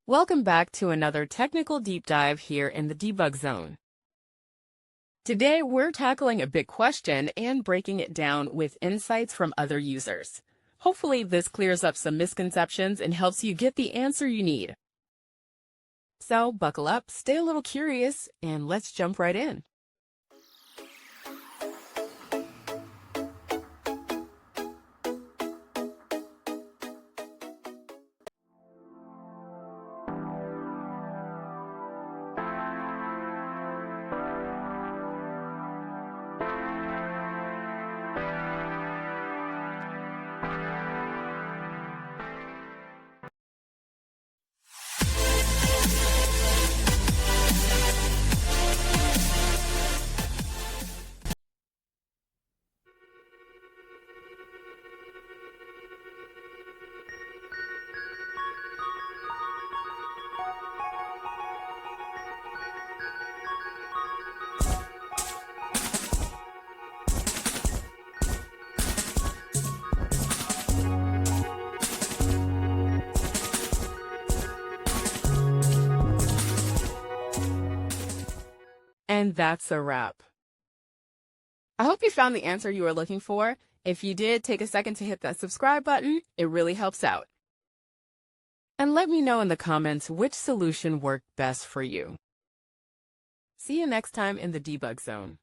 Welcome back to another technical deep dive here in the debug zone. Today, we're tackling a big question and breaking it down with insights from other users. Hopefully, this clears up some misconceptions and helps you get the answer you need. So, buckle up, stay a little curious, and let's jump right in. And that's a wrap. I hope you found the answer you were looking for. If you did, take a second to hit that subscribe button. It really helps out. And let me know in the comments which solution worked best for you. See you next time in the debug zone.